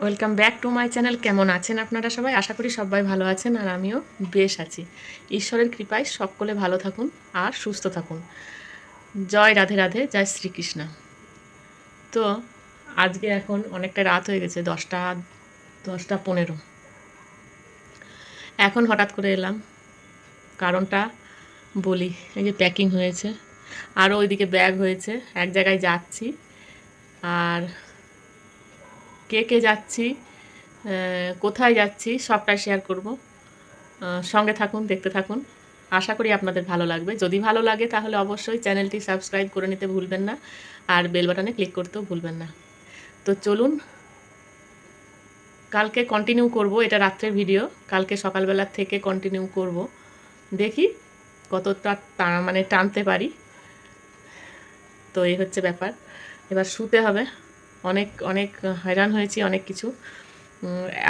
Welcome back to my channel. কেমন আছেন আপনারা সবাই? আশা করি সবাই ভালো আছেন আর আমিও বেশ আছি। ঈশ্বরের কৃপায় সকলে ভালো থাকুন আর সুস্থ থাকুন। জয় রাধে রাধে, জয় শ্রীকৃষ্ণ। তো আজকে এখন অনেকটা রাত হয়ে গেছে, 10টা 15। এখন হঠাৎ করে এলাম, কারণটা বলি। এই যে প্যাকিং হয়েছে, আরও ওইদিকে ব্যাগ হয়েছে, এক জায়গায় যাচ্ছি। আর কে কে যাচ্ছি, কোথায় যাচ্ছি সবটাই শেয়ার করব। সঙ্গে থাকুন, দেখতে থাকুন। আশা করি আপনাদের ভালো লাগবে। যদি ভালো লাগে তাহলে অবশ্যই চ্যানেলটি সাবস্ক্রাইব করে নিতে ভুলবেন না, আর বেল বাটনে ক্লিক করতেও ভুলবেন না। তো চলুন, কালকে কন্টিনিউ করব। এটা রাত্রের ভিডিও, কালকে সকালবেলার থেকে কন্টিনিউ করব। দেখি কতটা মানে টানতে পারি। তো এই হচ্ছে ব্যাপার। এবার শুতে হবে। অনেক অনেক হয়রান হয়েছি, অনেক কিছু।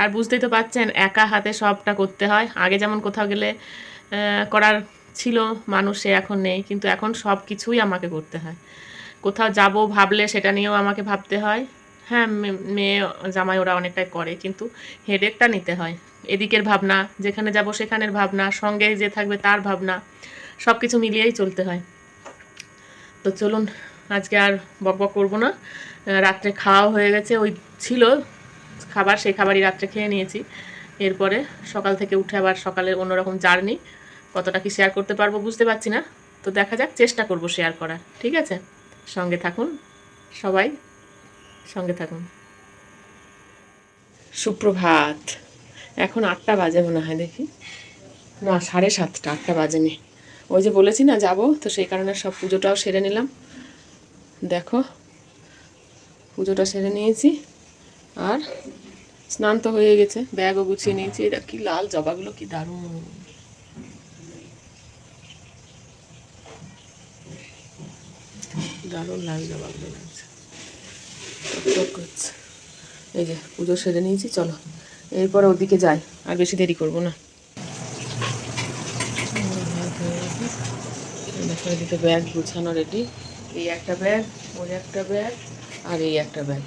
আর বুঝতেই তো পারছেন, একা হাতে সবটা করতে হয়। আগে যেমন কোথাও গেলে করার ছিল মানুষ, সে এখন নেই, কিন্তু এখন সব কিছুই আমাকে করতে হয়। কোথাও যাব ভাবলে সেটা নিয়েও আমাকে ভাবতে হয়। হ্যাঁ, মেয়ে জামাই ওরা অনেকটাই করে, কিন্তু হেডেকটা নিতে হয়। এদিকের ভাবনা, যেখানে যাব সেখানের ভাবনা, সঙ্গে যে থাকবে তার ভাবনা, সব কিছু মিলিয়েই চলতে হয়। তো চলুন, আজকে আর বকবক করবো না। রাত্রে খাওয়া হয়ে গেছে, ওই ছিল খাবার, সেই খাবারই রাত্রে খেয়ে নিয়েছি। এরপরে সকাল থেকে উঠে আবার সকালের অন্যরকম জার্নি, কতটা কি শেয়ার করতে পারবো বুঝতে পারছি না। তো দেখা যাক, চেষ্টা করব শেয়ার করার। ঠিক আছে, সঙ্গে থাকুন সবাই, সঙ্গে থাকুন। সুপ্রভাত। এখন 8টা বাজে মনে হয়, দেখি না 7:30, 8টা বাজেনি। ওই যে বলেছি না যাব, তো সেই কারণে সব পুজোটাও সেরে নিলাম। দেখো, পুজোটা সেরে নিয়েছি, আর স্নান তো হয়ে গেছে, ব্যাগও গুছিয়ে নিয়েছি। এটা কি লাল জবাগুলো, কি দারুণ, দারুণ লাল জবাগুলো লাগছে, টক করছে। এই যে পুজো সেরে নিয়েছি, চলো এরপরে ওদিকে যাই, আর বেশি দেরি করব না। দেখো, এদিকে ব্যাগ গুছানো রেডি। এই একটা ব্যাগ, ওই একটা ব্যাগ, আর এই একটা ব্যাগ।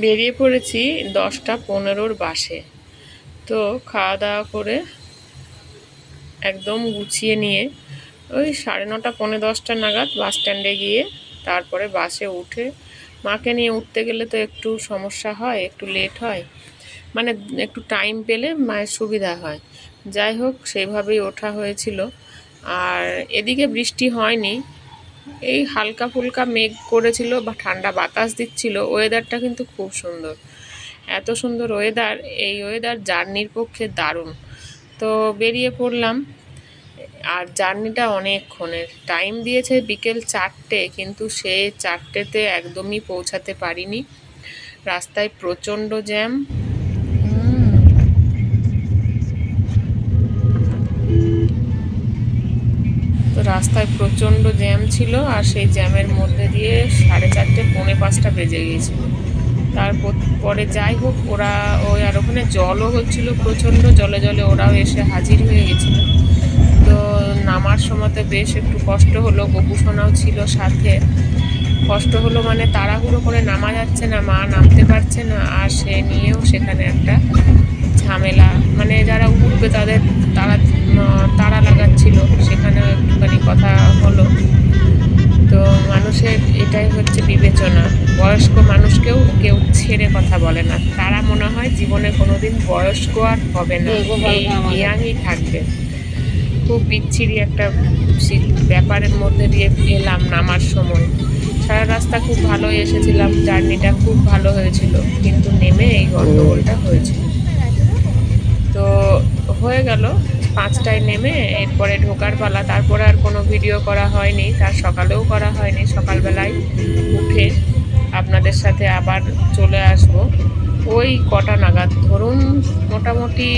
বেরিয়ে পড়েছি 10টা 15-র বাসে। তো খাওয়া দাওয়া করে একদম গুছিয়ে নিয়ে ওই 9:30 পৌনে 10টা নাগাদ বাস স্ট্যান্ডে গিয়ে তারপরে বাসে উঠে, মাকে নিয়ে উঠতে গেলে তো একটু সমস্যা হয়, একটু লেট হয়, মানে একটু টাইম পেলে মায়ের সুবিধা হয়। যাই হোক, সেইভাবেই ওঠা হয়েছিল। আর এদিকে বৃষ্টি হয়নি, এই হালকা ফুলকা মেঘ করেছিল বা ঠান্ডা বাতাস দিচ্ছিল। ওয়েদারটা কিন্তু খুব সুন্দর, এত সুন্দর ওয়েদার, এই ওয়েদার জার্নির পক্ষে দারুণ। তো বেরিয়ে পড়লাম। আর জার্নিটা অনেকক্ষণের, টাইম দিয়েছে বিকেল 4টে, কিন্তু সে 4টেতে একদমই পৌঁছাতে পারিনি। রাস্তায় প্রচণ্ড জ্যাম। তো রাস্তায় প্রচণ্ড জ্যাম ছিল, আর সেই জ্যামের মধ্যে দিয়ে 4:30 পৌনে 5টা বেজে গিয়েছিল। তারপরে যাই হোক, ওরা ওই আর ওখানে জলও হচ্ছিল প্রচণ্ড, জলে জলে ওরাও এসে হাজির হয়ে গেছিলো। তো নামার সময়তে বেশ একটু কষ্ট হলো, গোপুসোনাও ছিল সাথে। কষ্ট হলো মানে তাড়াহুড়ো করে নামা যাচ্ছে না, মা নামতে পারছে না, আর সে নিয়েও সেখানে একটা ঝামেলা, মানে যারা উঠবে তারা লাগাচ্ছিল, সেখানেও একটুখানি কথা হলো। তো মানুষের এটাই হচ্ছে বিবেচনা, বয়স্ক মানুষকেও কেউ ছেড়ে কথা বলে না, তারা মনে হয় জীবনে কোনোদিন বয়স্ক আর হবে না, এই ইয়াংই থাকবে। খুব বিচ্ছিরি একটা ব্যাপারের মধ্যে দিয়ে এলাম নামার সময়। সারা রাস্তা খুব ভালোই এসেছিলাম, জার্নিটা খুব ভালো হয়েছিল, কিন্তু নেমে এই গন্ডগোলটা হয়েছিল। তো হয়ে গেল 5টায় নেমে, এরপরে ঢোকার পালা। তারপরে আর কোনো ভিডিও করা হয়নি, তার সকালেও করা হয়নি। সকালবেলায় উঠে আপনাদের সাথে আবার চলে আসব ওই কটা নাগাদ, ধরুন মোটামুটি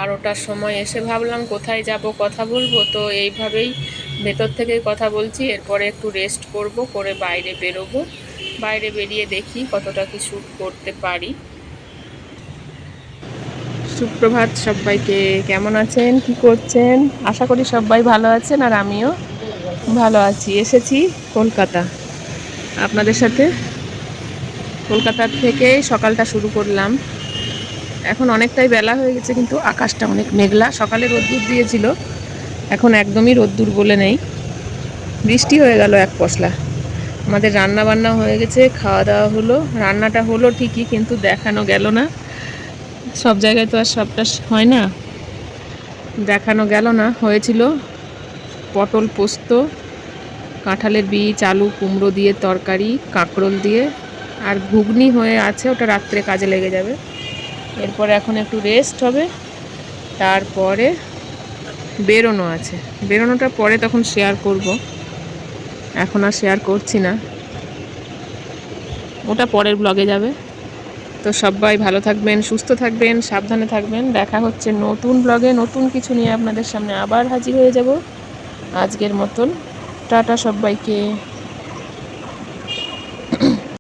12টার সময় এসে ভাবলাম কোথায় যাব কথা বলবো, তো এইভাবেই ভেতর থেকেই কথা বলছি। এরপরে একটু রেস্ট করব, করে বাইরে বেরোবো, বাইরে বেরিয়ে দেখি কতটা কি শ্যুট করতে পারি। সুপ্রভাত সবাইকে, কেমন আছেন, কি করছেন? আশা করি সবাই ভালো আছেন, আর আমিও ভালো আছি। এসেছি কলকাতা, আপনাদের সাথে কলকাতার থেকে সকালটা শুরু করলাম। এখন অনেকটাই বেলা হয়ে গেছে, কিন্তু আকাশটা অনেক মেঘলা। সকালে রোদ্দুর দিয়েছিল, এখন একদমই রোদ্দুর বলে নেই, বৃষ্টি হয়ে গেল এক পশলা। আমাদের রান্না বান্না হয়ে গেছে, খাওয়া দাওয়া হলো। রান্নাটা হলো ঠিকই, কিন্তু দেখানো গেল না। সব জায়গায় তো আর সবটা হয় না, দেখানো গেল না। হয়েছিল পটল পোস্ত, কাঁঠালের বীজ, আলু কুমড়ো দিয়ে তরকারি, কাঁকরোল দিয়ে, আর ঘুগনি হয়ে আছে, ওটা রাত্রে কাজে লেগে যাবে। এরপরে এখন একটু রেস্ট হবে, তারপরে বেরোনো আছে। বেরোনোটা পরে তখন শেয়ার করব, এখন আর শেয়ার করছি না, ওটা পরের ব্লগে যাবে। তো সবাই ভালো থাকবেন, সুস্থ থাকবেন, সাবধানে থাকবেন। দেখা হচ্ছে নতুন ব্লগে, নতুন কিছু নিয়ে আপনাদের সামনে আবার হাজির হয়ে যাব। আজকের মতন টাটা সবাইকে।